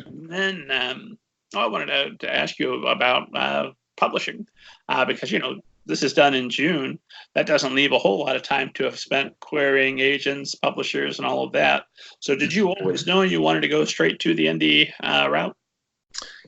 And then I wanted to ask you about publishing, because, you know, this is done in June. That doesn't leave a whole lot of time to have spent querying agents, publishers, and all of that. So did you always know you wanted to go straight to the indie route?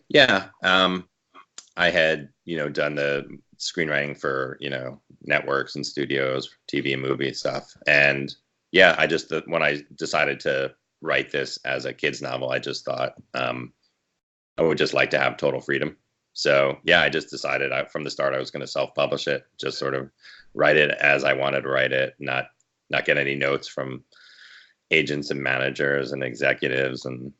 Yeah. I had, you know, done the screenwriting for, you know, networks and studios, TV and movie stuff. And yeah, when I decided to write this as a kid's novel, I just thought I would just like to have total freedom. So yeah, I just decided from the start I was going to self-publish it, just sort of write it as I wanted to write it, not get any notes from agents and managers and executives, and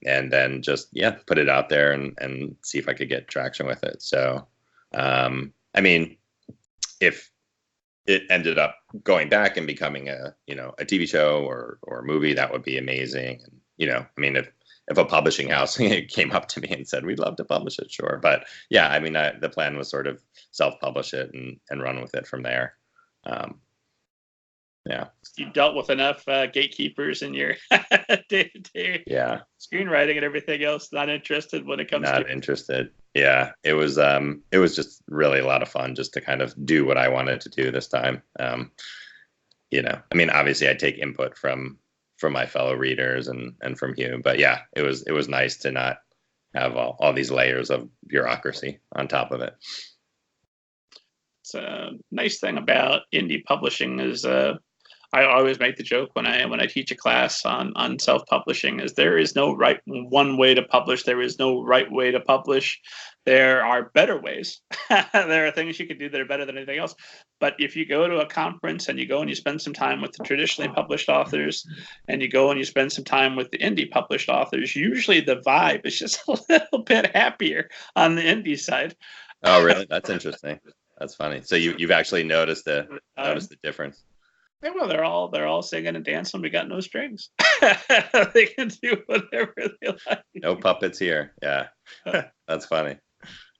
then just put it out there and see if I could get traction with it. So I mean, if it ended up going back and becoming a TV show or a movie, that would be amazing. And, you know, I mean, if a publishing house came up to me and said, we'd love to publish it, sure. But yeah, I mean, the plan was sort of self-publish it and run with it from there. Yeah. You dealt with enough gatekeepers in your day-to-day screenwriting and everything else. Not interested when it comes to... Not interested. Yeah. It was just really a lot of fun just to kind of do what I wanted to do this time. You know, I mean, obviously I take input from my fellow readers and from you, but yeah, it was nice to not have all these layers of bureaucracy on top of it. It's a nice thing about indie publishing is I always make the joke when I teach a class on self-publishing is there is no one way to publish. There is no right way to publish. There are better ways. There are things you can do that are better than anything else. But if you go to a conference and you go and you spend some time with the traditionally published authors and you go and you spend some time with the indie published authors, usually the vibe is just a little bit happier on the indie side. Oh, really? That's interesting. That's funny. So you've actually noticed the difference. Yeah, well, they're all singing and dancing. We got no strings. They can do whatever they like. No puppets here. Yeah, that's funny.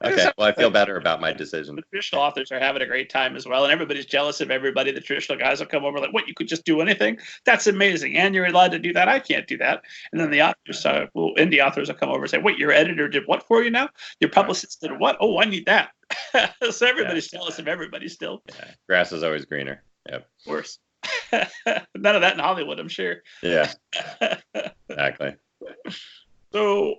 Okay, well, I feel better about my decision. The traditional authors are having a great time as well, and everybody's jealous of everybody. The traditional guys will come over like, "What? You could just do anything? That's amazing! And you're allowed to do that? I can't do that." And then the authors, indie authors, will come over and say, "Wait, your editor did what for you now? Your publicist did what? Oh, I need that." So everybody's jealous of everybody still. Yeah. Grass is always greener. Yep. Worse. None of that in Hollywood, I'm sure. Yeah. Exactly. So,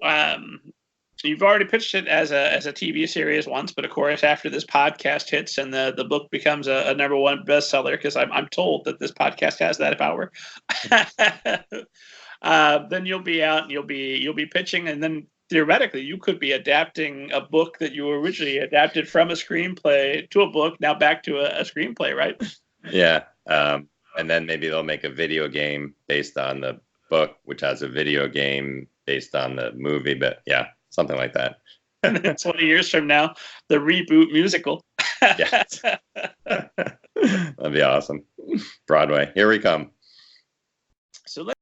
you've already pitched it as a TV series once, but of course, after this podcast hits and the book becomes a #1 bestseller, because I'm told that this podcast has that power, then you'll be out and you'll be pitching, and then theoretically you could be adapting a book that you originally adapted from a screenplay to a book, now back to a screenplay, right? Yeah. And then maybe they'll make a video game based on the book, which has a video game based on the movie. But yeah, something like that. And then 20 years from now, the reboot musical. Yes. That'd be awesome. Broadway, here we come. So let's